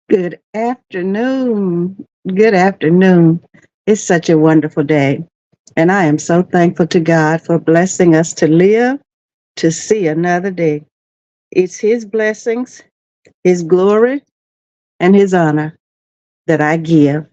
Good afternoon. Good afternoon. It's such a wonderful day. And I am so thankful to God for blessing us to live to see another day. It's His blessings, His glory, and His honor that I give,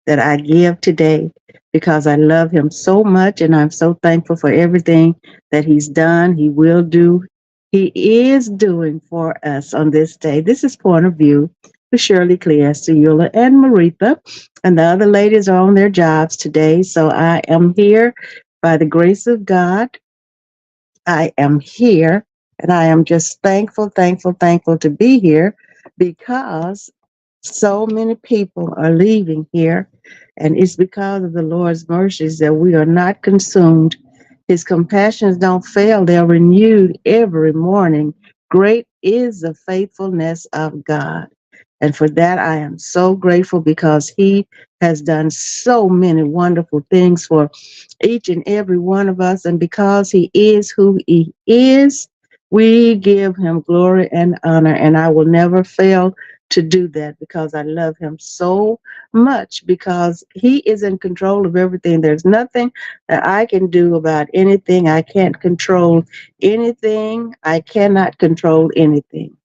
that I give today because I love Him so much and I'm so thankful for everything that He's done, He will do, He is doing for us on this day. This is Point of View with Shirley, Cleester, Eula, and Merethah. And the other ladies are on their jobs today. So I am here by the grace of God. I am here and I am just thankful, thankful, thankful to be here because so many people are leaving here. And it's because of the Lord's mercies that we are not consumed. His compassions don't fail, they're renewed every morning. Great is the faithfulness of God. And for that, I am so grateful because He has done so many wonderful things for each and every one of us. And because He is who He is, we give Him glory and honor. And I will never fail to do that because I love Him so much because He is in control of everything. There's nothing that I can do about anything. I can't control anything. I cannot control anything.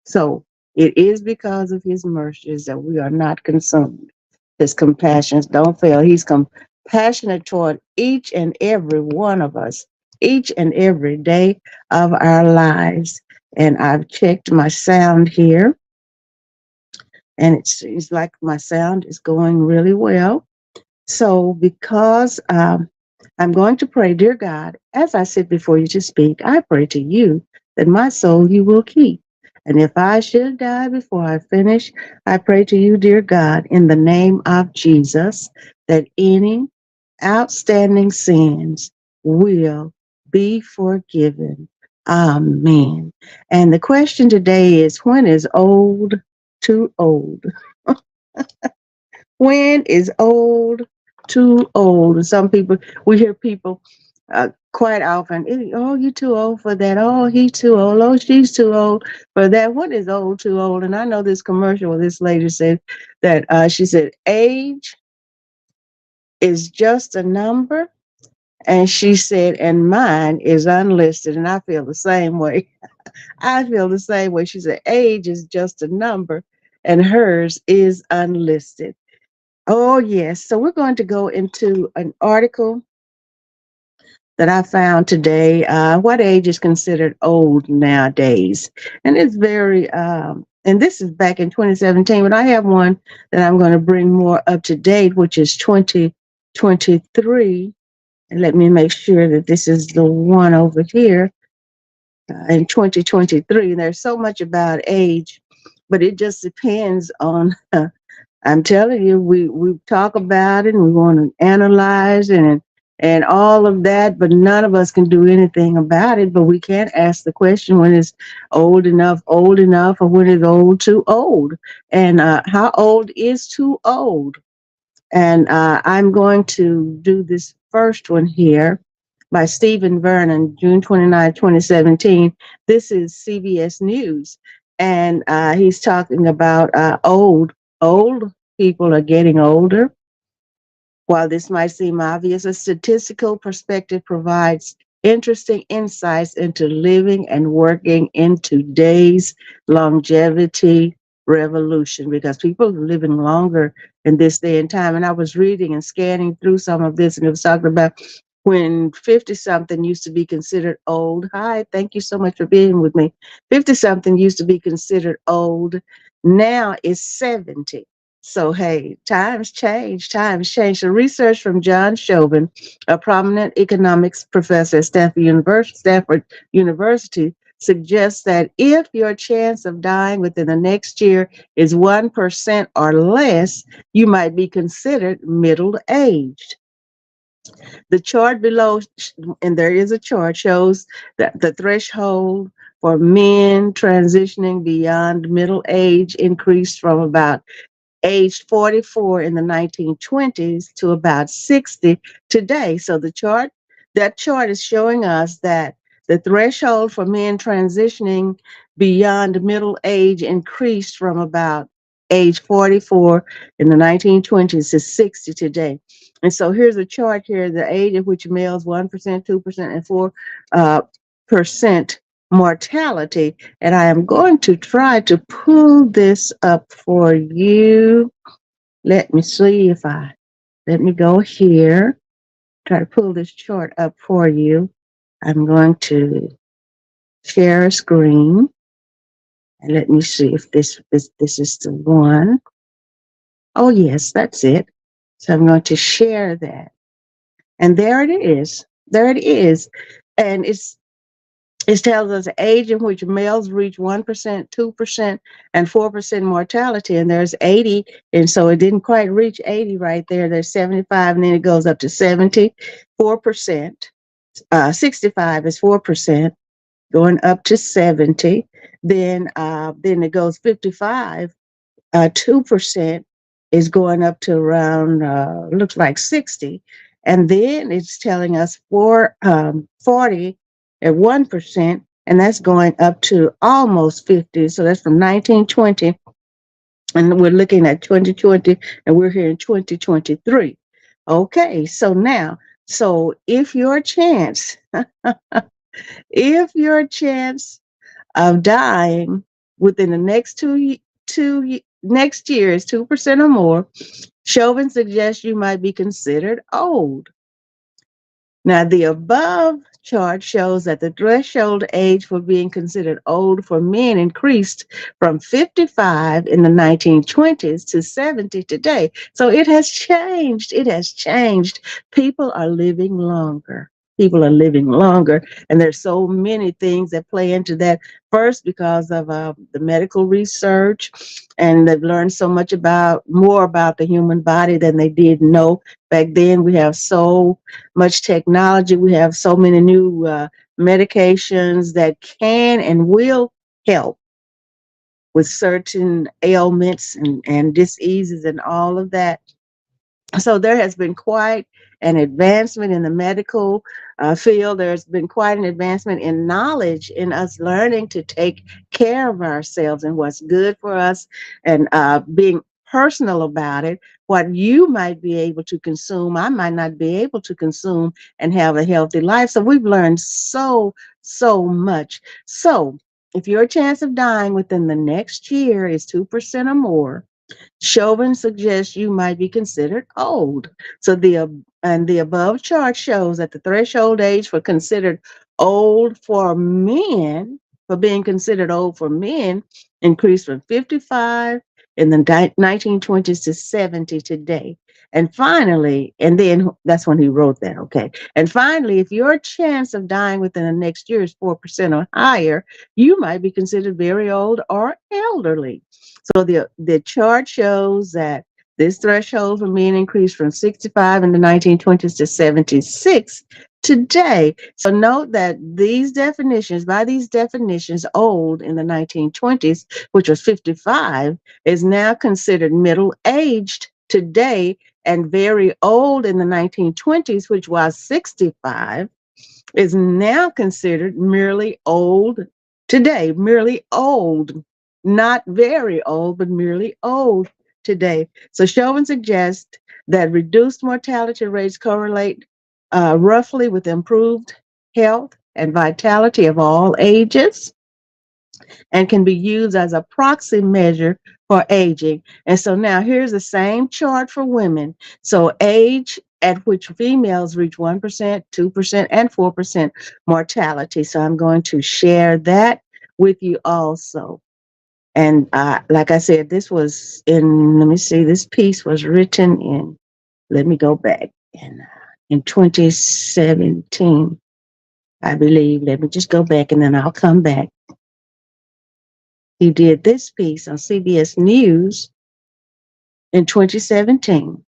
So it is because of His mercies that we are not consumed. His compassions don't fail. He's compassionate toward each and every one of us, each and every day of our lives. And I've checked my sound here, and it seems like my sound is going really well. So, because I'm going to pray, dear God, as I sit before you to speak, I pray to you that my soul you will keep. And if I should die before I finish, I pray to you, dear God, in the name of Jesus, that any outstanding sins will be forgiven. Amen. And the question today is, when is old too old? When is old too old? And some people, we hear people quite often, oh, you too old for that. Oh, he's too old. Oh, she's too old for that. What is old too old? And I know this commercial where this lady said that she said, age is just a number. And she said, and mine is unlisted. And I feel the same way. I feel the same way. She said, age is just a number, and hers is unlisted. Oh, yes. So we're going to go into an article that I found today. What age is considered old nowadays? And it's and this is back in 2017, but I have one that I'm going to bring more up to date, which is 2023. And let me make sure that this is the one over here in 2023. There's so much about age, but it just depends on I'm telling you, we talk about it and we want to analyze and all of that, but none of us can do anything about it. But we can't ask the question when it's old enough, or when it's old too old, and how old is too old. And I'm going to do this first one here by Stephen Vernon, June 29, 2017. This is CBS News. And he's talking about old people are getting older. While this might seem obvious, a statistical perspective provides interesting insights into living and working in today's longevity revolution because people are living longer in this day and time. And I was reading and scanning through some of this, and it was talking about when 50 something used to be considered old. Hi, thank you so much for being with me. 50 something used to be considered old. Now it's 70. So, hey, times change, times change. So, research from John Chauvin, a prominent economics professor at Stanford University, suggests that if your chance of dying within the next year is 1% or less, you might be considered middle aged. The chart below, and there is a chart, shows that the threshold for men transitioning beyond middle age increased from about aged 44 in the 1920s to about 60 today. So that chart is showing us that the threshold for men transitioning beyond middle age increased from about age 44 in the 1920s to 60 today. And so here's a chart here, the age at which males 1%, 2%, and 4% mortality. And I am going to try to pull this up for you. Let me see if let me go here, try to pull this chart up for you. I'm going to share a screen. And let me see if this is the one. Oh, yes, that's it. So I'm going to share that. And there it is. There it is. And it tells us the age in which males reach 1%, 2%, and 4% mortality. And there's 80. And so it didn't quite reach 80 right there. There's 75, and then it goes up to 70, 4%. 65 is 4%, going up to 70. Then it goes 55. 2% is going up to around, looks like 60. And then it's telling us 40 at 1%, and that's going up to almost 50. So that's from 1920. And we're looking at 2020, and we're here in 2023. Okay, so now, so if your chance of dying within the next next year is 2% or more, Chauvin suggests you might be considered old. Now, the above chart shows that the threshold age for being considered old for men increased from 55 in the 1920s to 70 today. So it has changed. It has changed. People are living longer. People are living longer. And there's so many things that play into that. First, because of the medical research, and they've learned so much more about the human body than they did know back then. We have so much technology. We have so many new medications that can and will help with certain ailments and diseases and all of that. So there has been quite an advancement in the medical field. There's been quite an advancement in knowledge, in us learning to take care of ourselves and what's good for us, and being personal about it. What you might be able to consume, I might not be able to consume and have a healthy life. So we've learned so much. So if your chance of dying within the next year is 2% or more, Chauvin suggests you might be considered old. So the above chart shows that the threshold age for considered old for men, for being considered old for men, increased from 55 in the 1920s to 70 today. And finally, and then that's when he wrote that, okay. And finally, if your chance of dying within the next year is 4% or higher, you might be considered very old or elderly. So the chart shows that this threshold for men increased from 65 in the 1920s to 76 today. So note that by these definitions, old in the 1920s, which was 55, is now considered middle-aged today, and very old in the 1920s, which was 65, is now considered merely old today, merely old, not very old, but merely old today. So Chauvin suggests that reduced mortality rates correlate roughly with improved health and vitality of all ages, and can be used as a proxy measure for aging. And so now here's the same chart for women. So age at which females reach 1%, 2%, and 4% mortality. So I'm going to share that with you also. And like I said, this was let me see, this piece was written let me go back, in 2017, I believe. Let me just go back and then I'll come back. He did this piece on CBS News in 2017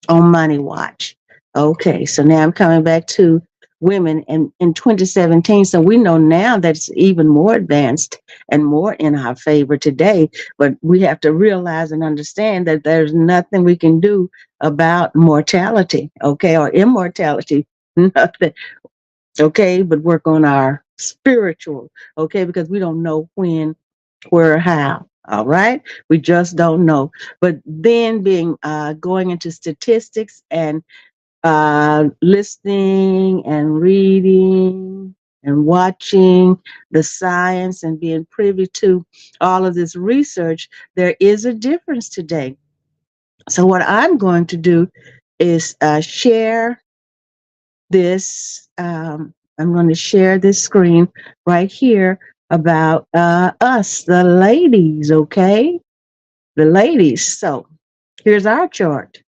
on Money Watch. Okay, so now I'm coming back to women in 2017. So we know now that it's even more advanced and more in our favor today. But we have to realize and understand that there's nothing we can do about mortality, okay, or immortality. Nothing. Okay, but work on our spiritual, okay, because we don't know when, where, how. All right. We just don't know. But then being going into statistics and listening and reading and watching the science and being privy to all of this research, there is a difference today. So, what I'm going to do is share this. I'm going to share this screen right here about us, the ladies, okay? The ladies. So, here's our chart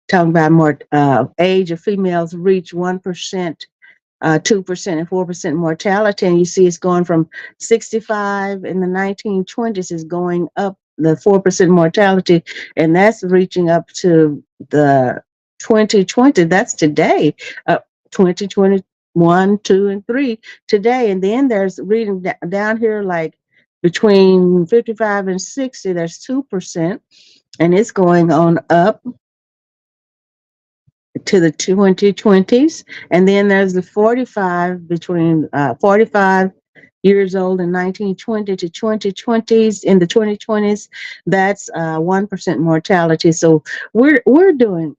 talking about more age of females reach 1%, 2% and 4% mortality. And you see it's going from 65 in the 1920s is going up the 4% mortality. And that's reaching up to the 2020. That's today, 2021, 2, and 3 today. And then there's reading down here like between 55 and 60, there's 2%. And it's going on up to the 2020s. And then there's the 45 between 45 years old in 1920 to 2020s. In the 2020s, that's 1% mortality. So we're doing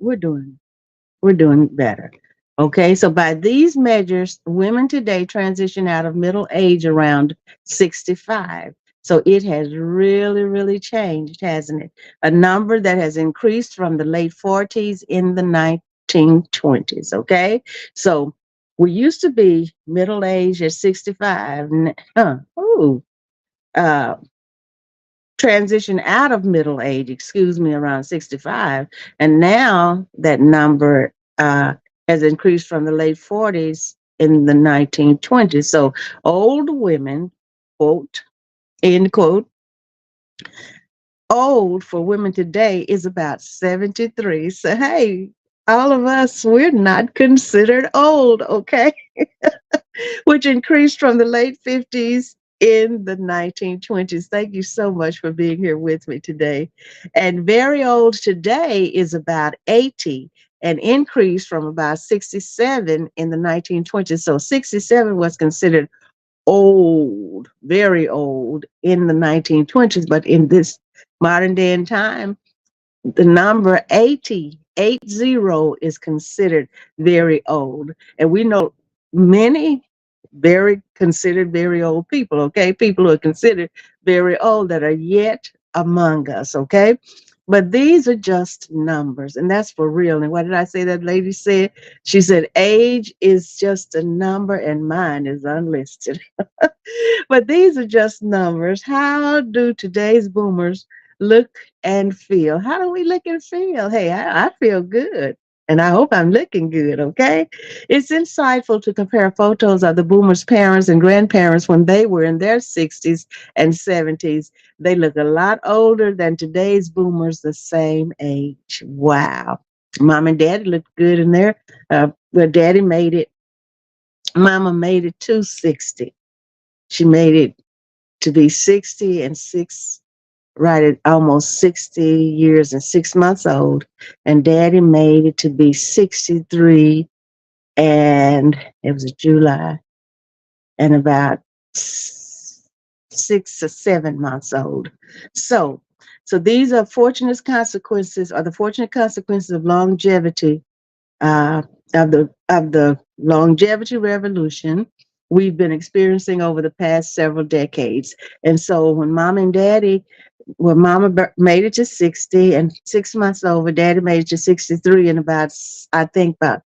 better. Okay, so by these measures, women today transition out of middle age around 65. So it has really, really changed, hasn't it? A number that has increased from the late 40s in the 1920s. Okay, so we used to be middle age at 65. Uh, Transition out of middle age, excuse me, around 65. And now that number has increased from the late 40s in the 1920s. So old women, quote, end quote, old for women today is about 73. So, hey, all of us, we're not considered old, okay? Which increased from the late 50s in the 1920s. Thank you so much for being here with me today. And very old today is about 80, an increase from about 67 in the 1920s. So 67 was considered old, very old in the 1920s, but in this modern day and time, the number 80 is considered very old. And we know many very considered very old people, okay? People who are considered very old that are yet among us, okay? But these are just numbers, and that's for real. And what did I say that lady said? She said, age is just a number and mine is unlisted. But these are just numbers. How do today's boomers look and feel? How do we look and feel? Hey, I feel good. And I hope I'm looking good, okay? It's insightful to compare photos of the boomers' parents and grandparents when they were in their 60s and 70s. They look a lot older than today's boomers the same age. Wow. Mom and daddy looked good in there. Well, daddy made it, mama made it to 60. She made it to be 60 and right at almost 60 years and 6 months old. And daddy made it to be 63, and it was July, and about 6 or 7 months old. So, so these are fortunate consequences, or the fortunate consequences of longevity, uh, of the longevity revolution we've been experiencing over the past several decades. And so when mom and daddy, well, mama made it to 60 and 6 months over, daddy made it to 63 and about, I think about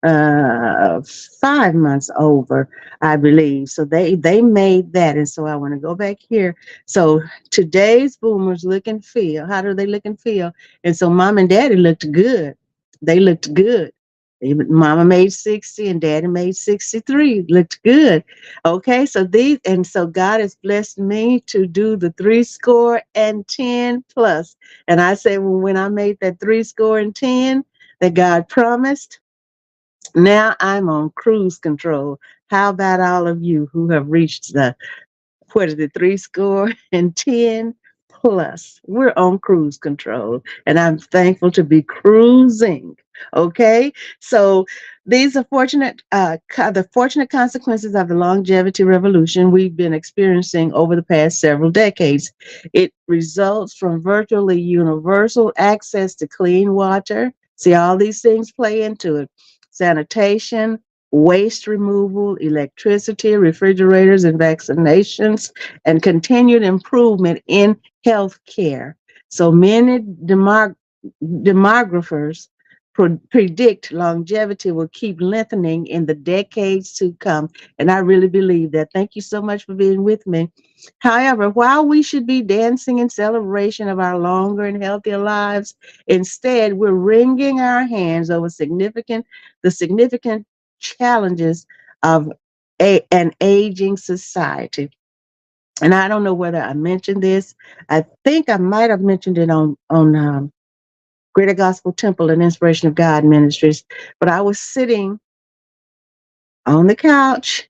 uh 5 months over, I believe. So they made that. And so I want to go back here. So today's boomers look and feel. How do they look and feel? And so mom and daddy looked good. They looked good. Mama made 60 and daddy made 63. Looked good. Okay, so these, and so God has blessed me to do the 70 and 10 plus. And I say, well, when I made that 70 and 10 that God promised, now I'm on cruise control. How about all of you who have reached the, what is it, 70 and 10 plus? We're on cruise control, and I'm thankful to be cruising. Okay, so These are the fortunate consequences of the longevity revolution we've been experiencing over the past several decades. It results from virtually universal access to clean water. See, all these things play into it. Sanitation, waste removal, electricity, refrigerators and vaccinations, and continued improvement in health care. So many demographers predict longevity will keep lengthening in the decades to come. And I really believe that. Thank you so much for being with me. However, while we should be dancing in celebration of our longer and healthier lives, instead we're wringing our hands over the significant challenges of an aging society. And I don't know whether I mentioned this. I think I might have mentioned it on Greater Gospel Temple and Inspiration of God Ministries. But I was sitting on the couch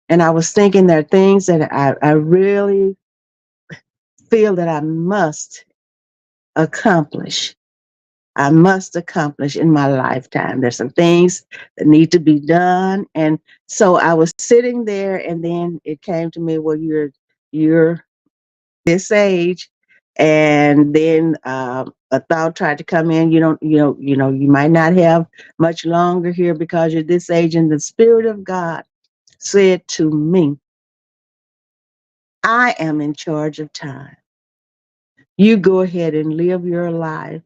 and I was thinking there are things that I really feel that I must accomplish. I must accomplish in my lifetime. There's some things that need to be done. And so I was sitting there and then it came to me, well, you're this age, and then a thought tried to come in. You might not have much longer here because you're this age. And the Spirit of God said to me, I am in charge of time. You go ahead and live your life.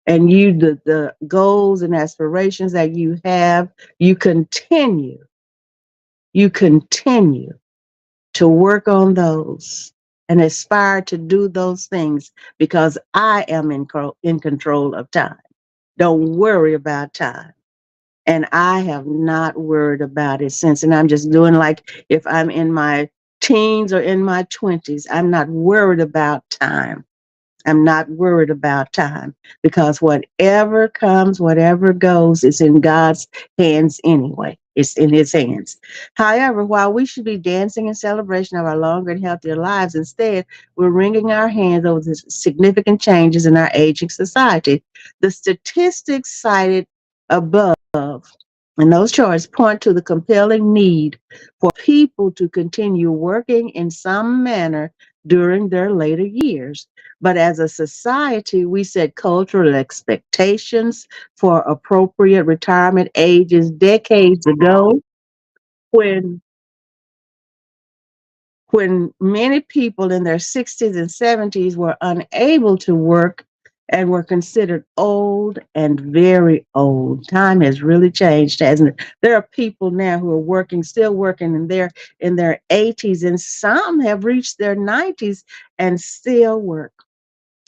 And the goals and aspirations that you have, you continue to work on those and aspire to do those things because I am in control of time. Don't worry about time. And I have not worried about it since. And I'm just doing like if I'm in my teens or in my 20s, I'm not worried about time. I'm not worried about time because whatever comes, whatever goes, is in God's hands anyway. It's in his hands. However, while we should be dancing in celebration of our longer and healthier lives, instead, we're wringing our hands over the significant changes in our aging society. The statistics cited above and those charts point to the compelling need for people to continue working in some manner during their later years. But as a society, we set cultural expectations for appropriate retirement ages decades ago when many people in their 60s and 70s were unable to work and were considered old and very old. Time has really changed, hasn't it? There are people now who are still working in their 80s, and some have reached their 90s and still work.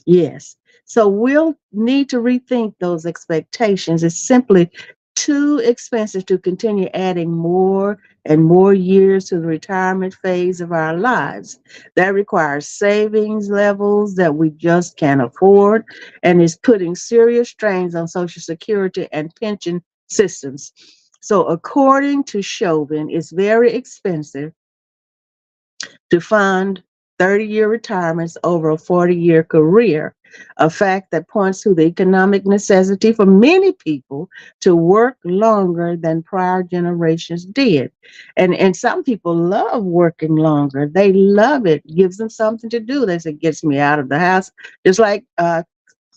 Yes. So we'll need to rethink those expectations. It's simply too expensive to continue adding more and more years to the retirement phase of our lives. That requires savings levels that we just can't afford and is putting serious strains on Social Security and pension systems. So, according to Chauvin, it's very expensive to fund 30-year retirements over a 40-year career, a fact that points to the economic necessity for many people to work longer than prior generations did. And some people love working longer. They love it. Gives them something to do. They say, gets me out of the house. Just like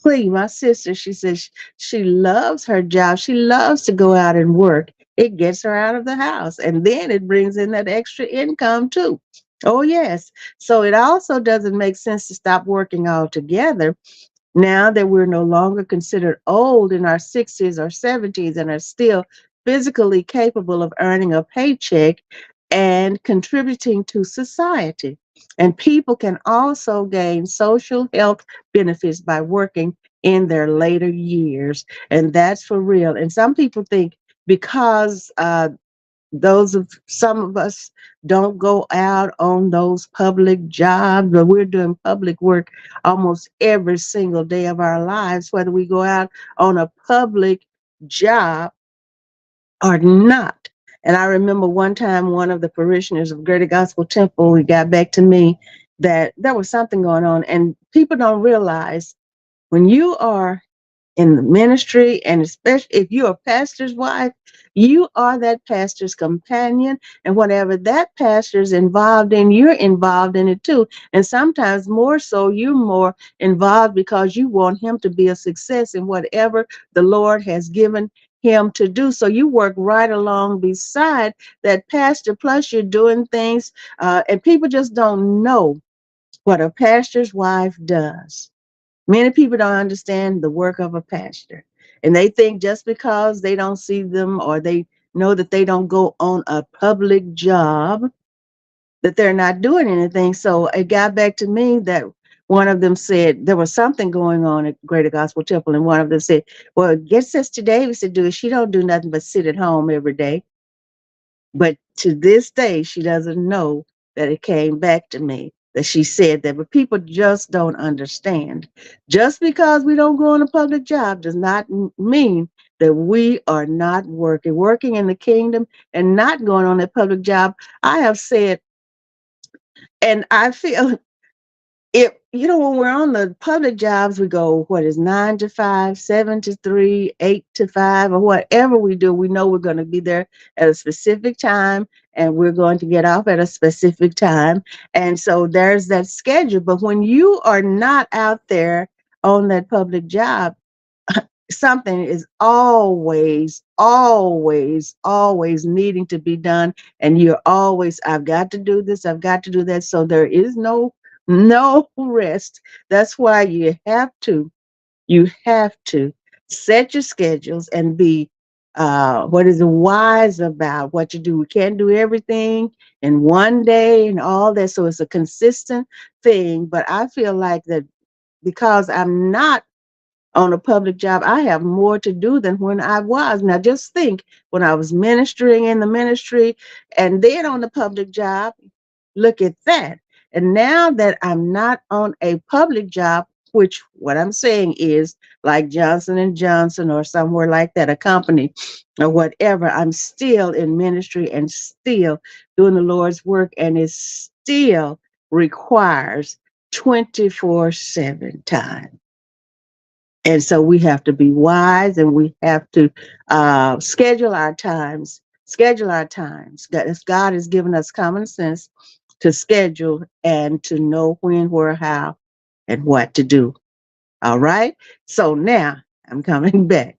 Clee, my sister, she says she loves her job. She loves to go out and work. It gets her out of the house. And then it brings in that extra income too. Oh, yes. So it also doesn't make sense to stop working altogether now that we're no longer considered old in our 60s or 70s and are still physically capable of earning a paycheck and contributing to society. And people can also gain social health benefits by working in their later years. And that's for real. And some people think because some of us don't go out on those public jobs, but we're doing public work almost every single day of our lives, whether we go out on a public job or not. And I remember one time one of the parishioners of Greater Gospel Temple, he got back to me that there was something going on, and people don't realize when you are in the ministry, and especially if you're a pastor's wife, you are that pastor's companion, and whatever that pastor's involved in, you're involved in it too. And sometimes more so, you're more involved because you want him to be a success in whatever the Lord has given him to do. So you work right along beside that pastor, plus you're doing things, and people just don't know what a pastor's wife does. Many people don't understand the work of a pastor. And they think just because they don't see them or they know that they don't go on a public job, that they're not doing anything. So it got back to me that one of them said there was something going on at Greater Gospel Temple. And one of them said, well, get Sister Davis to do it. She don't do nothing but sit at home every day. But to this day, she doesn't know that it came back to me that she said that. But people just don't understand. Just because we don't go on a public job does not mean that we are not working. Working in the kingdom and not going on a public job. I have said, and I feel it, when we're on the public jobs, we go, what is 9 to 5, 7 to 3, 8 to 5, or whatever we do, we know we're going to be there at a specific time and we're going to get off at a specific time. And so there's that schedule. But when you are not out there on that public job, something is always, always, always needing to be done. And you're always, I've got to do this, I've got to do that. So there is no rest. That's why you have to set your schedules and be what is wise about what you do. We can't do everything in one day and all that. So it's a consistent thing. But I feel like that because I'm not on a public job, I have more to do than when I was. Now, just think when I was ministering in the ministry and then on the public job, look at that. And now that I'm not on a public job, which what I'm saying is like Johnson and Johnson or somewhere like that, a company or whatever, I'm still in ministry and still doing the Lord's work, and it still requires 24/7 time. And so we have to be wise, and we have to schedule our times. Schedule our times. God has given us common sense to schedule and to know when, where, how, and what to do. All right. So now I'm coming back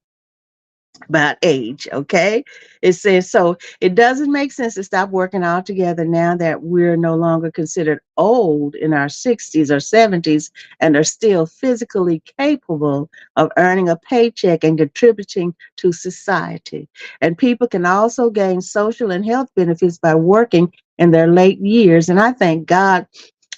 about age, okay? It says, so it doesn't make sense to stop working altogether now that we're no longer considered old in our 60s or 70s and are still physically capable of earning a paycheck and contributing to society. And people can also gain social and health benefits by working in their late years. And I thank God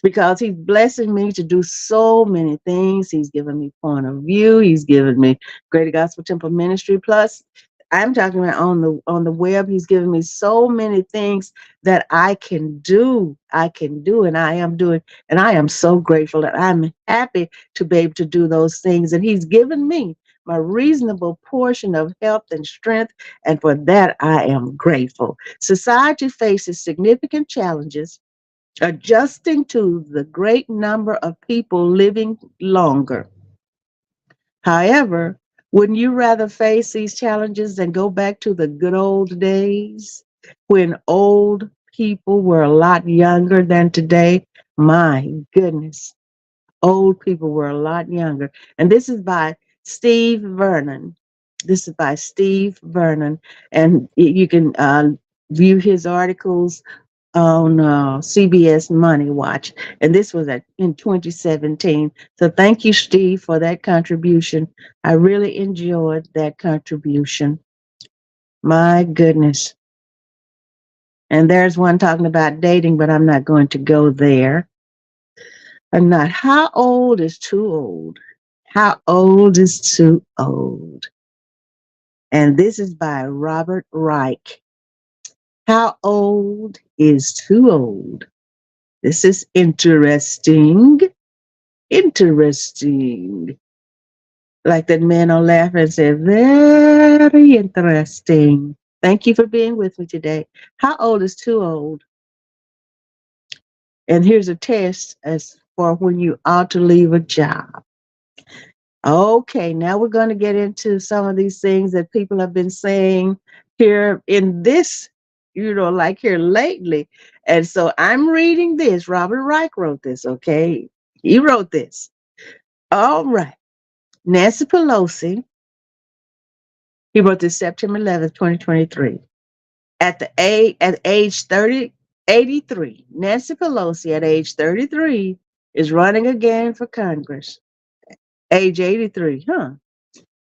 because he's blessing me to do so many things. He's given me point of view. He's given me Greater Gospel Temple Ministry. Plus, I'm talking about on the web. He's given me so many things that I can do. And I am doing. And I am so grateful that I'm happy to be able to do those things. And he's given me my reasonable portion of health and strength. And for that, I am grateful. Society faces significant challenges adjusting to the great number of people living longer. However, wouldn't you rather face these challenges than go back to the good old days when old people were a lot younger than today? My goodness, old people were a lot younger. And this is by Steve Vernon. This is by Steve Vernon. And you can view his articles on CBS Money Watch, and this was in 2017. So thank you, Steve, for that contribution. I really enjoyed that contribution. My goodness. And there's one talking about dating, but I'm not going to go there. I'm not. How old is too old? How old is too old? And this is by Robert Reich. How old is too old? This is interesting. Interesting. Like that man on laughing and said, very interesting. Thank you for being with me today. How old is too old? And here's a test as for when you ought to leave a job. Okay, now we're going to get into some of these things that people have been saying here in this, like here lately. And so I'm reading this. Robert Reich wrote this, okay? He wrote this. All right. Nancy Pelosi, he wrote this September 11th, 2023. At age 83, Nancy Pelosi at age 33 is running again for Congress. Age 83, huh?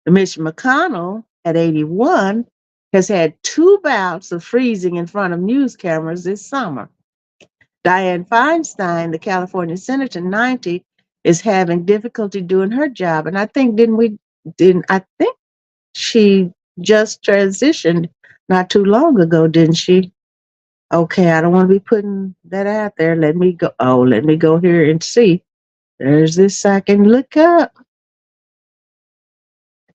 Mitch McConnell at 81 has had two bouts of freezing in front of news cameras this summer. Dianne Feinstein, the California senator, 90, is having difficulty doing her job. And I think, didn't I think she just transitioned not too long ago, didn't she? Okay, I don't want to be putting that out there. Let me go. Oh, let me go here and see. There's this I can look up.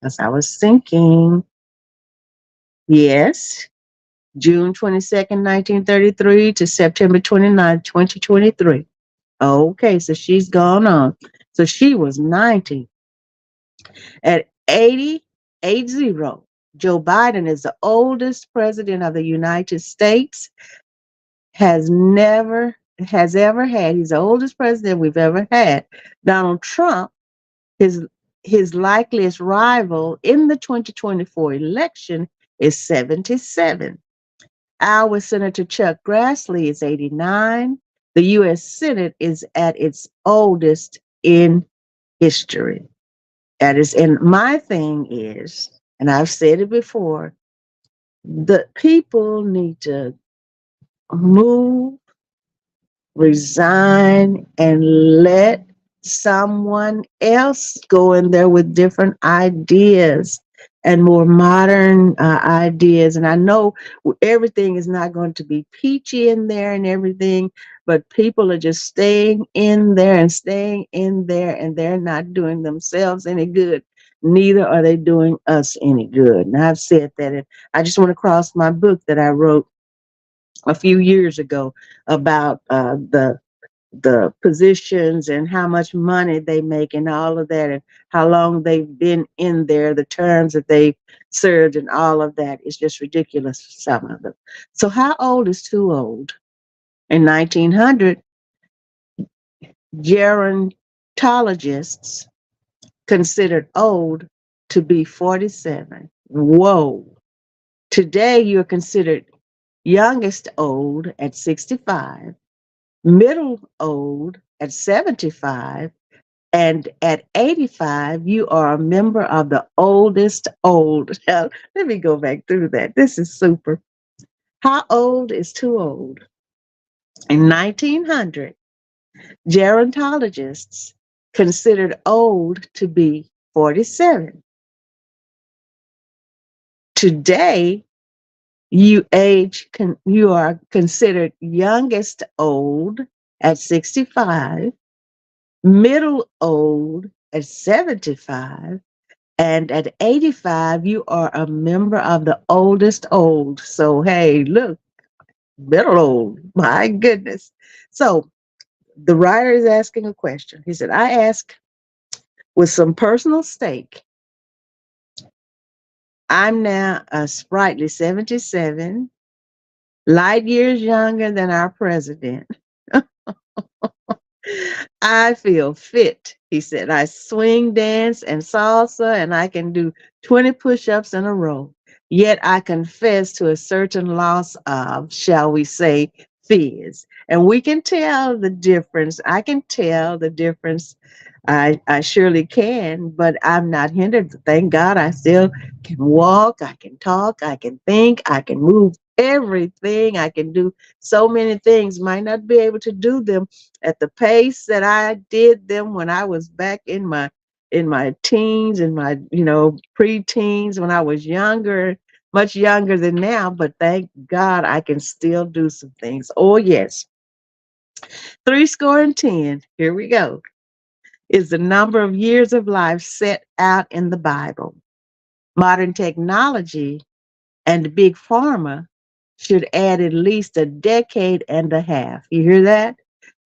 As I was thinking, yes, June 22nd, 1933 to September 29th, 2023. Okay, so she's gone on. So she was 90. At 80, Joe Biden is the oldest president of the United States, has ever had. He's the oldest president we've ever had. Donald Trump, his his likeliest rival in the 2024 election, is 77. Our Senator Chuck Grassley is 89. The U.S. Senate is at its oldest in history. And my thing is, and I've said it before, the people need to move, resign, and let someone else go in there with different ideas and more modern ideas. And I know everything is not going to be peachy in there and everything, but people are just staying in there and staying in there, and they're not doing themselves any good. Neither are they doing us any good. And I've said that. And I just want to cross my book that I wrote a few years ago about the positions and how much money they make and all of that, and how long they've been in there, the terms that they served, and all of that is just ridiculous, some of them. So how old is too old? In 1900, gerontologists considered old to be 47. Whoa. Today, you're considered youngest old at 65, middle old at 75, and at 85, you are a member of the oldest old. Now, let me go back through that. This is super. How old is too old? In 1900, gerontologists considered old to be 47. Today, you are considered youngest old at 65, middle old at 75, and at 85, you are a member of the oldest old. So, hey, look, middle old. My goodness. So, the writer is asking a question. He said, I ask with some personal stake. I'm now a sprightly 77, light years younger than our president. I feel fit, he said. I swing, dance, and salsa, and I can do 20 push ups in a row. Yet I confess to a certain loss of, shall we say, fizz. And we can tell the difference. I can tell the difference. I surely can, but I'm not hindered. Thank God I still can walk, I can talk, I can think, I can move everything. I can do so many things. Might not be able to do them at the pace that I did them when I was back in my teens and my pre-teens, when I was younger, much younger than now, but thank God I can still do some things. Oh yes. 70, here we go, is the number of years of life set out in the Bible. Modern technology and big pharma should add at least a decade and a half. You hear that?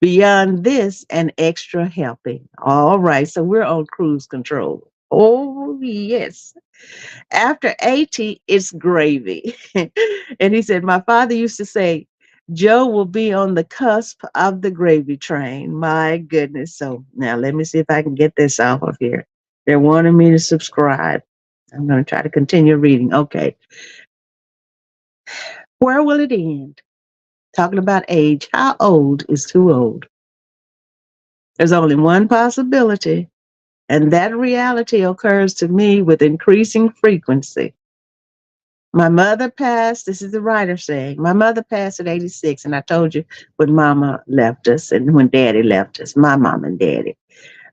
Beyond this, an extra helping. All right, so we're on cruise control. Oh, yes. After 80, it's gravy. And he said, my father used to say, Joe will be on the cusp of the gravy train. My goodness. So now let me see if I can get this off of here. They're wanting me to subscribe. I'm going to try to continue reading. Okay. Where will it end? Talking about age. How old is too old? There's only one possibility, and that reality occurs to me with increasing frequency. My mother passed, this is the writer saying, my mother passed at 86, and I told you when mama left us and when daddy left us, my mom and daddy.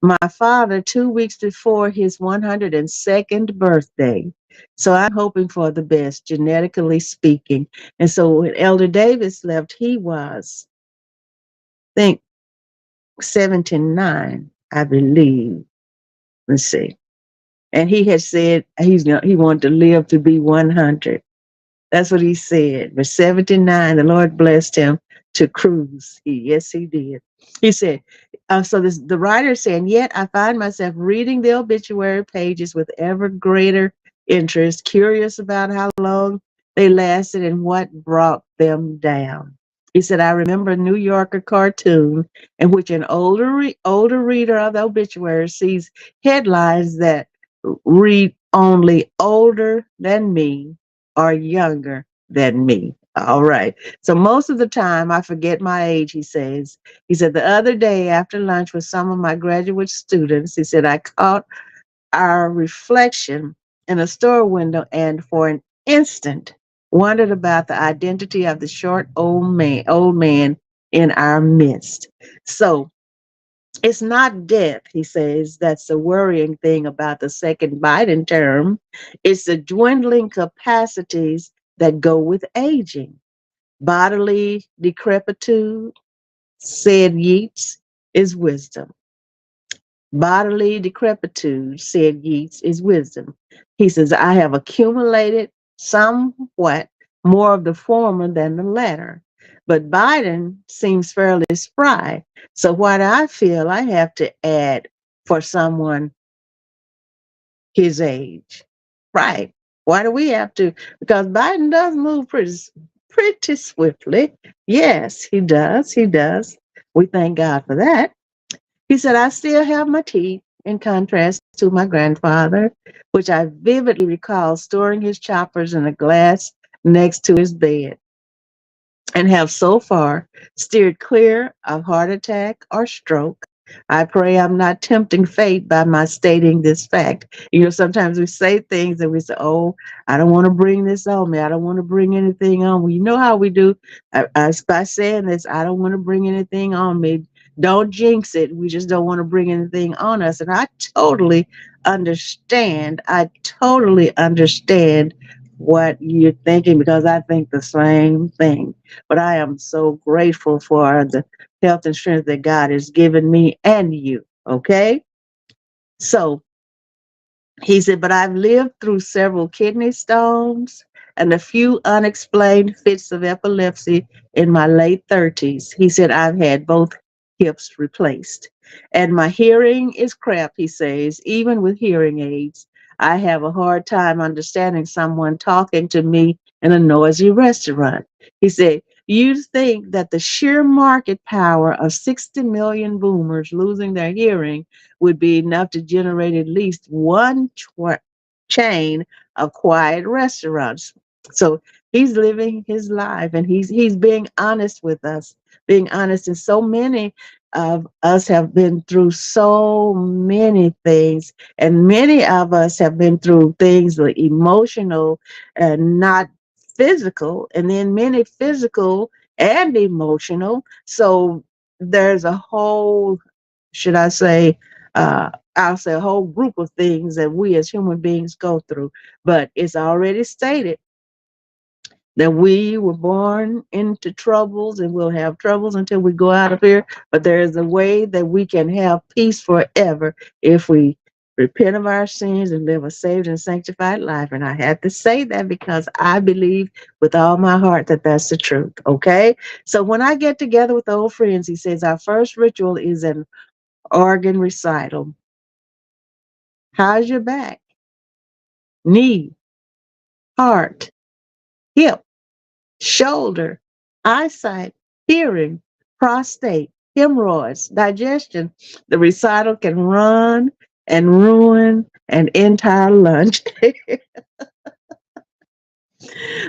My father, 2 weeks before his 102nd birthday. So I'm hoping for the best, genetically speaking. And so when Elder Davis left, he was, I think, 79, I believe. Let's see. And he had said he wanted to live to be 100. That's what he said. But 79, the Lord blessed him to cruise. Yes, he did. He said, the writer is saying, yet I find myself reading the obituary pages with ever greater interest, curious about how long they lasted and what brought them down. He said, I remember a New Yorker cartoon in which an older reader of the obituary sees headlines that read only older than me or younger than me. All right. So most of the time I forget my age, he says. He said, the other day after lunch with some of my graduate students, he said, I caught our reflection in a store window and for an instant wondered about the identity of the short old man in our midst. So it's not death, he says, that's the worrying thing about the second Biden term. It's the dwindling capacities that go with aging. Bodily decrepitude, said Yeats, is wisdom. Bodily decrepitude, said Yeats, is wisdom. He says, I have accumulated somewhat more of the former than the latter. But Biden seems fairly spry. So what I feel I have to add for someone his age. Right. Why do we have to? Because Biden does move pretty swiftly. Yes, he does. He does. We thank God for that. He said, I still have my teeth, in contrast to my grandfather, which I vividly recall storing his choppers in a glass next to his bed, and have so far steered clear of heart attack or stroke. I pray I'm not tempting fate by my stating this fact. You know, sometimes we say things and we say, oh, I don't want to bring this on me. I don't want to bring anything on me. You know how we do by saying this, I don't want to bring anything on me. Don't jinx it. We just don't want to bring anything on us. And I totally understand. I totally understand what you're thinking because I think the same thing. But I am so grateful for the health and strength that God has given me and you. Okay. So he said, but I've lived through several kidney stones and a few unexplained fits of epilepsy in my late 30s. He said, I've had both hips replaced. And my hearing is crap, he says, even with hearing aids. I have a hard time understanding someone talking to me in a noisy restaurant. He said, you think that the sheer market power of 60 million boomers losing their hearing would be enough to generate at least one chain of quiet restaurants. So he's living his life and he's being honest with us, being honest. And so many of us have been through so many things, and many of us have been through things like emotional and not physical, and then many physical and emotional. So there's a whole, should I say, I'll say a whole group of things that we as human beings go through. But it's already stated that we were born into troubles and we'll have troubles until we go out of here. But there is a way that we can have peace forever if we repent of our sins and live a saved and sanctified life. And I had to say that because I believe with all my heart that that's the truth. Okay. So when I get together with old friends, he says our first ritual is an organ recital. How's your back, knee, heart, hip, shoulder, eyesight, hearing, prostate, hemorrhoids, digestion? The recital can run and ruin an entire lunch.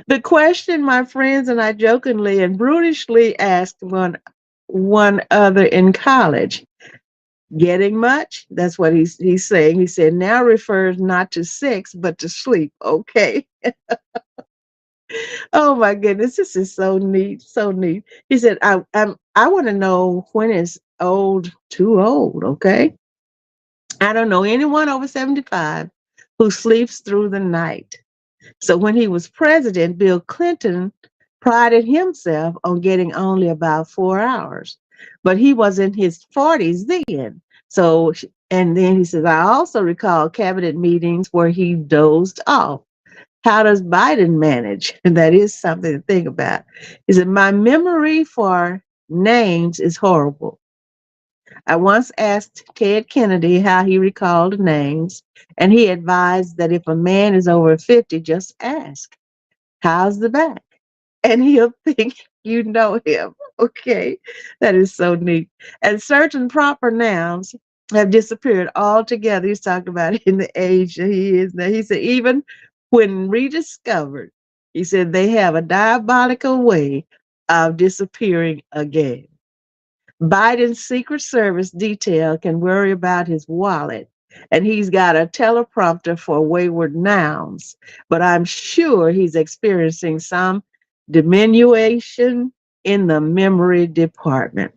The question my friends and I jokingly and brutishly asked one other in college. Getting much? That's what he's saying. He said now refers not to sex but to sleep. Okay. Oh my goodness, this is so neat, so neat. He said, I want to know when is old too old. Okay. I don't know anyone over 75 who sleeps through the night. So when he was president, Bill Clinton prided himself on getting only about 4 hours, but he was in his 40s then. So, and then he says, I also recall cabinet meetings where he dozed off. How does Biden manage? And that is something to think about. He said, my memory for names is horrible. I once asked Ted Kennedy how he recalled names, and he advised that if a man is over 50, just ask, how's the back? And he'll think you know him. Okay, that is so neat. And certain proper nouns have disappeared altogether. He's talking about in the age that he is now. He said, even when rediscovered, he said they have a diabolical way of disappearing again. Biden's Secret Service detail can worry about his wallet, and he's got a teleprompter for wayward nouns, but I'm sure he's experiencing some diminution in the memory department.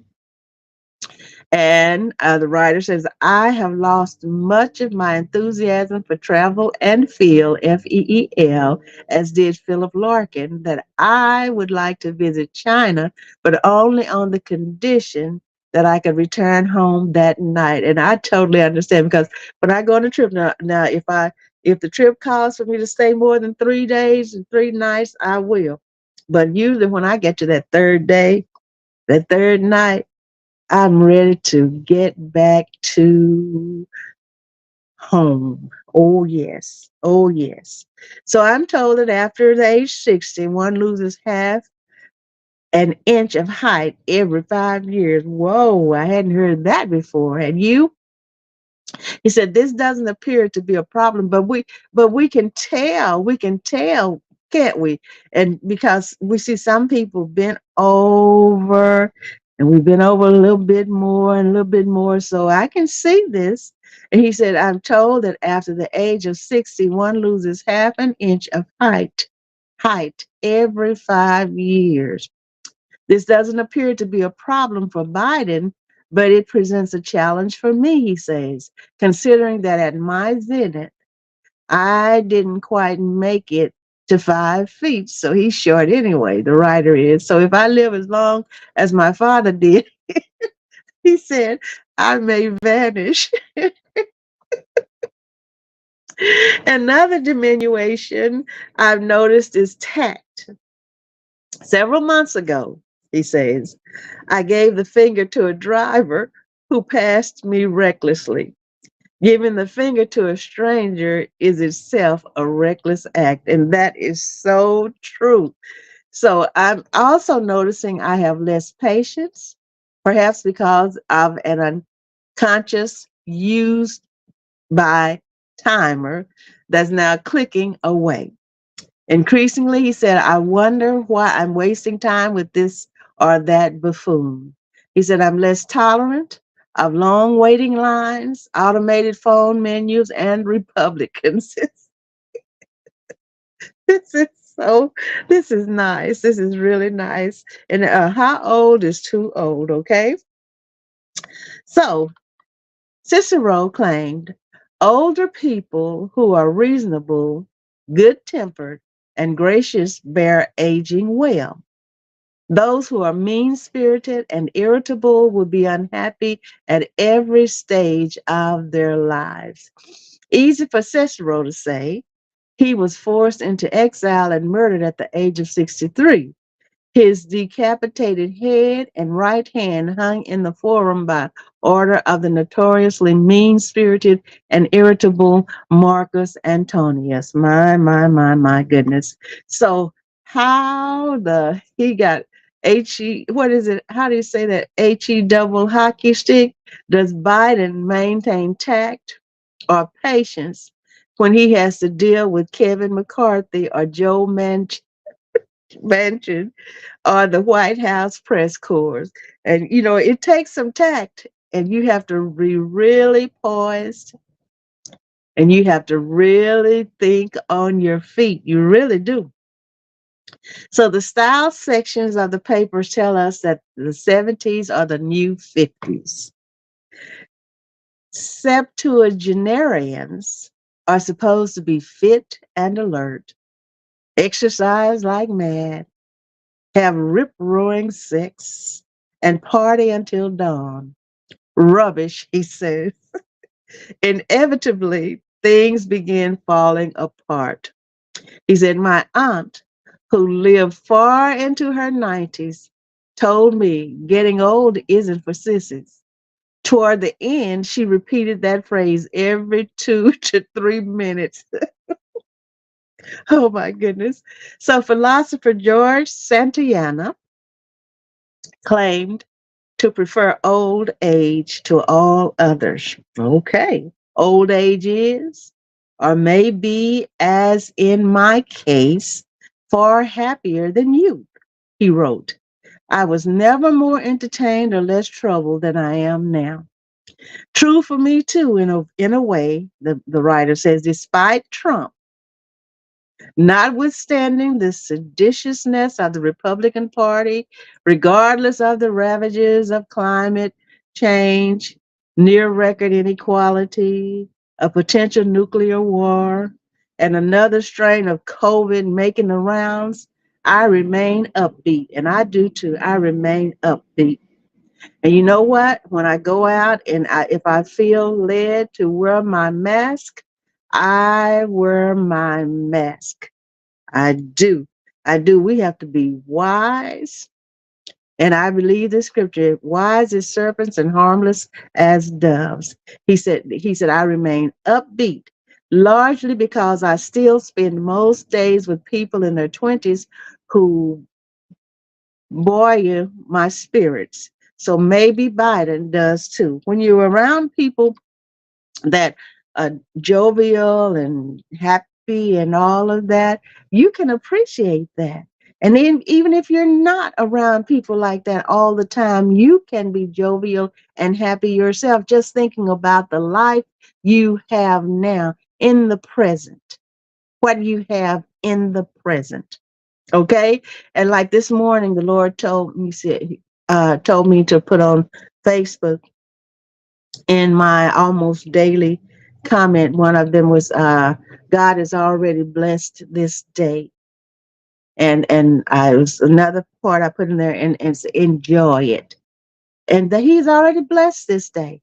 And the writer says, I have lost much of my enthusiasm for travel and feel, FEEL, as did Philip Larkin, that I would like to visit China, but only on the condition that I could return home that night. And I totally understand because when I go on a trip now if the trip calls for me to stay more than 3 days and 3 nights, I will. But usually when I get to that third day, that third night, I'm ready to get back to home. Oh, yes. Oh, yes. So I'm told that after the age 60, one loses half an inch of height every 5 years. Whoa, I hadn't heard that before. Had you? He said this doesn't appear to be a problem, but we can tell, can't we? And because we see some people bent over and we've been over a little bit more and a little bit more. So I can see this. And he said, I'm told that after the age of 60, one loses half an inch of height every 5 years. This doesn't appear to be a problem for Biden, but it presents a challenge for me, he says, considering that at my zenith, I didn't quite make it to 5 feet. So he's short anyway, the writer is. So if I live as long as my father did, he said, I may vanish. Another diminution I've noticed is tact. Several months ago, he says, I gave the finger to a driver who passed me recklessly. Giving the finger to a stranger is itself a reckless act. And that is so true. So I'm also noticing I have less patience, perhaps because of an unconscious used by timer that's now clicking away. Increasingly, he said, I wonder why I'm wasting time with this or that buffoon. He said, I'm less tolerant of long waiting lines, automated phone menus, and Republicans. this is so, this is nice. This is really nice. And how old is too old, okay? So Cicero claimed older people who are reasonable, good tempered, and gracious bear aging well. Those who are mean spirited and irritable will be unhappy at every stage of their lives. Easy for Cicero to say. He was forced into exile and murdered at the age of 63. His decapitated head and right hand hung in the forum by order of the notoriously mean spirited and irritable Marcus Antonius. My goodness. So, how he got what is it? How do you say that? Double hockey stick? Does Biden maintain tact or patience when he has to deal with Kevin McCarthy or Joe Manchin or the White House press corps? And, it takes some tact, and you have to be really poised, and you have to really think on your feet. You really do. So the style sections of the papers tell us that the 70s are the new 50s. Septuagenarians are supposed to be fit and alert, exercise like mad, have rip roaring sex, and party until dawn. Rubbish, he says. Inevitably, things begin falling apart. He said, my aunt, who lived far into her 90s, told me getting old isn't for sissies. Toward the end, she repeated that phrase every 2 to 3 minutes. Oh my goodness. So, philosopher George Santayana claimed to prefer old age to all others. Okay. Old age is, or may be, as in my case, far happier than youth, he wrote. I was never more entertained or less troubled than I am now. True for me too, in a way, the writer says, despite Trump, notwithstanding the seditiousness of the Republican Party, regardless of the ravages of climate change, near record inequality, a potential nuclear war, and another strain of COVID making the rounds, I remain upbeat. And I do too. I remain upbeat. And you know what? When I go out and if I feel led to wear my mask, I wear my mask. I do. I do. We have to be wise. And I believe the scripture, wise as serpents and harmless as doves. He said, I remain upbeat, largely because I still spend most days with people in their 20s who buoy my spirits. So maybe Biden does too. When you're around people that are jovial and happy and all of that, you can appreciate that. And then even if you're not around people like that all the time, you can be jovial and happy yourself, just thinking about the life you have now in the present, what you have in the present. Okay. And like this morning, the Lord told me to put on Facebook in my almost daily comment. One of them was, God has already blessed this day. And I was another part I put in there and enjoy it. And that he's already blessed this day.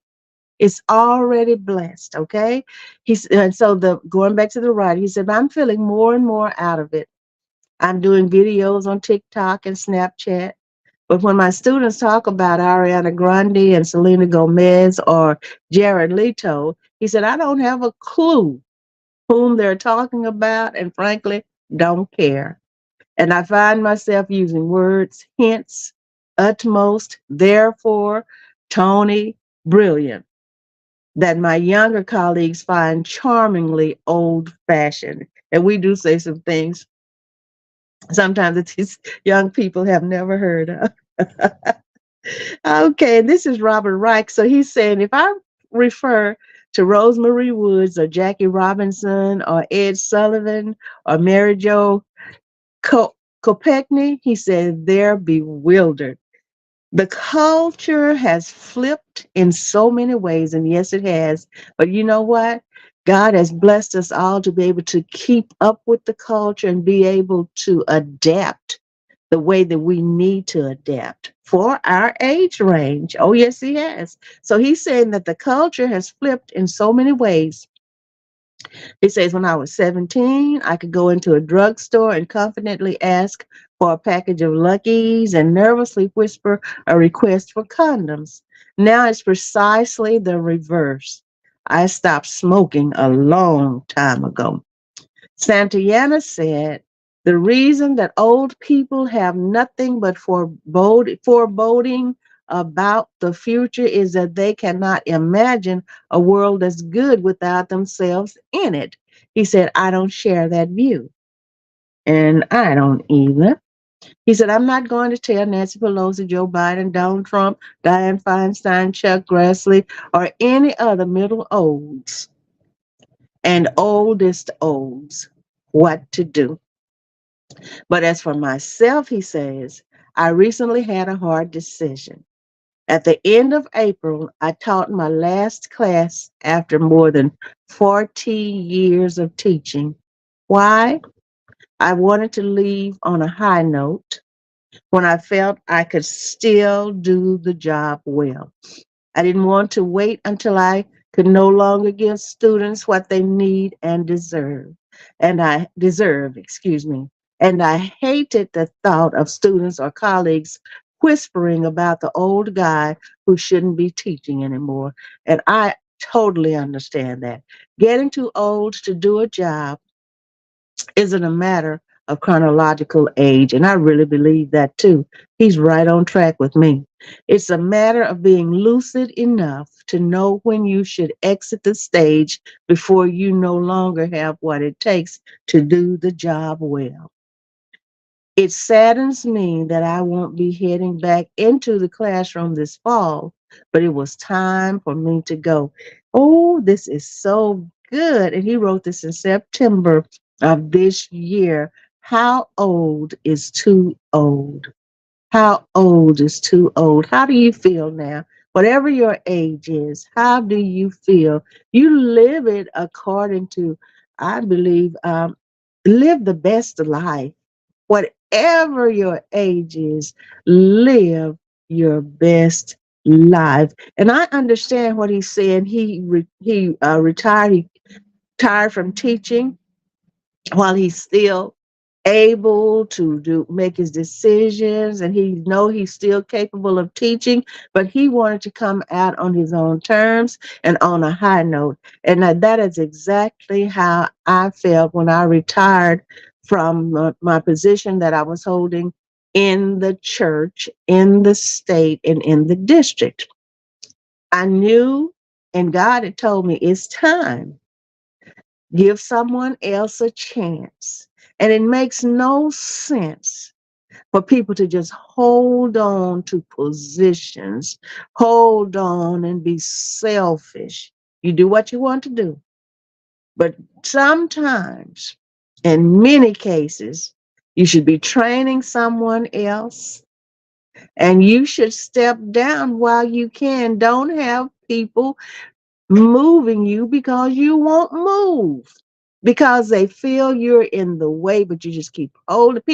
It's already blessed. Okay. And so going back to the right, he said, I'm feeling more and more out of it. I'm doing videos on TikTok and Snapchat. But when my students talk about Ariana Grande and Selena Gomez or Jared Leto, he said, I don't have a clue whom they're talking about and frankly don't care. And I find myself using words, hence, utmost, therefore, Tony, brilliant, that my younger colleagues find charmingly old fashioned. And we do say some things sometimes that these young people have never heard of. Okay, this is Robert Reich. So he's saying if I refer to Rosemary Woods or Jackie Robinson or Ed Sullivan or Mary Jo Kopechne, he said they're bewildered. The culture has flipped in so many ways, and yes, it has. But you know what? God has blessed us all to be able to keep up with the culture and be able to adapt the way that we need to adapt for our age range. Oh, yes, he has. So he's saying that the culture has flipped in so many ways He says, when I was 17, I could go into a drugstore and confidently ask for a package of Luckies and nervously whisper a request for condoms. Now it's precisely the reverse. I stopped smoking a long time ago. Santayana said, the reason that old people have nothing but foreboding about the future is that they cannot imagine a world that's good without themselves in it. He said, I don't share that view. And I don't either. He said, I'm not going to tell Nancy Pelosi, Joe Biden, Donald Trump, Dianne Feinstein, Chuck Grassley, or any other middle olds and oldest olds what to do. But as for myself, he says, I recently had a hard decision. At the end of April, I taught my last class after more than 40 years of teaching. Why? I wanted to leave on a high note when I felt I could still do the job well. I didn't want to wait until I could no longer give students what they need and deserve. Excuse me. And I hated the thought of students or colleagues whispering about the old guy who shouldn't be teaching anymore. And I totally understand that. Getting too old to do a job isn't a matter of chronological age. And I really believe that too. He's right on track with me. It's a matter of being lucid enough to know when you should exit the stage before you no longer have what it takes to do the job well. It saddens me that I won't be heading back into the classroom this fall, but it was time for me to go. Oh, this is so good. And he wrote this in September of this year. How old is too old? How old is too old? How do you feel now? Whatever your age is, how do you feel? You live it according to, I believe, live the best life. Whatever your age is, live your best life. And I understand what he's saying. He retired. He retired from teaching while he's still able to make his decisions, and he know he's still capable of teaching, but he wanted to come out on his own terms and on a high note. And that is exactly how I felt when I retired from my position that I was holding in the church, in the state, and in the district. I knew, and God had told me, it's time. Give someone else a chance. And it makes no sense for people to just hold on to positions, hold on and be selfish. You do what you want to do. But sometimes, in many cases, you should be training someone else and you should step down while you can. Don't have people moving you because you won't move, because they feel you're in the way, but you just keep holding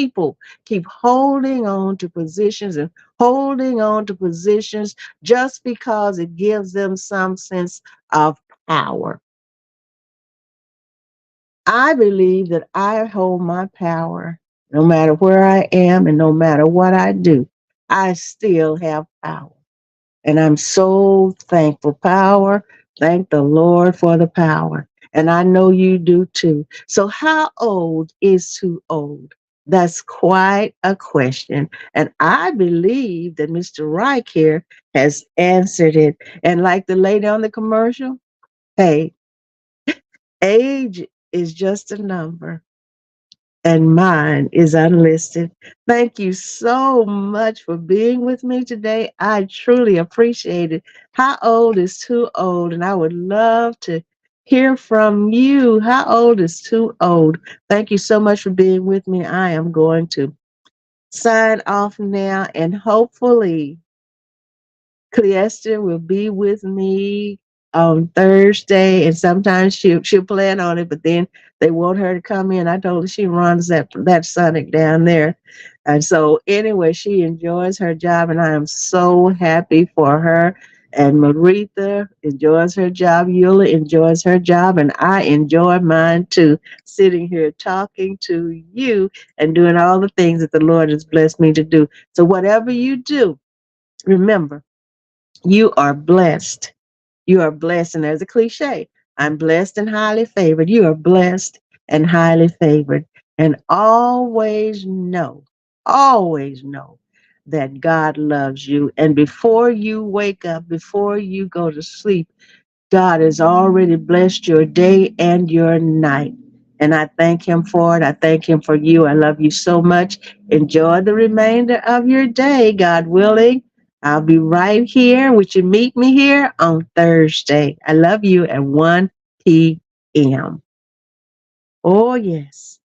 on to positions and holding on to positions just because it gives them some sense of power. I believe that I hold my power no matter where I am and no matter what I do. I still have power. And I'm so thankful. Power, thank the Lord for the power. And I know you do too. So, how old is too old? That's quite a question. And I believe that Mr. Reich here has answered it. And like the lady on the commercial, hey, age is just a number and mine is unlisted. Thank you so much for being with me today. I truly appreciate it. How old is too old? And I would love to hear from you. How old is too old? Thank you so much for being with me. I am going to sign off now, and hopefully Cleester will be with me on Thursday, and sometimes she'll plan on it, but then they want her to come in. I told her she runs that Sonic down there, and so anyway, she enjoys her job, and I am so happy for her. And Merethah enjoys her job. Eula enjoys her job. And I enjoy mine too. Sitting here talking to you and doing all the things that the Lord has blessed me to do. So whatever you do, remember, you are blessed. You are blessed. And there's a cliche. I'm blessed and highly favored. You are blessed and highly favored. And always know that God loves you. And before you wake up, before you go to sleep, God has already blessed your day and your night. And I thank Him for it. I thank Him for you. I love you so much. Enjoy the remainder of your day, God willing. I'll be right here. Would you meet me here on Thursday? I love you at 1 p.m. Oh, yes.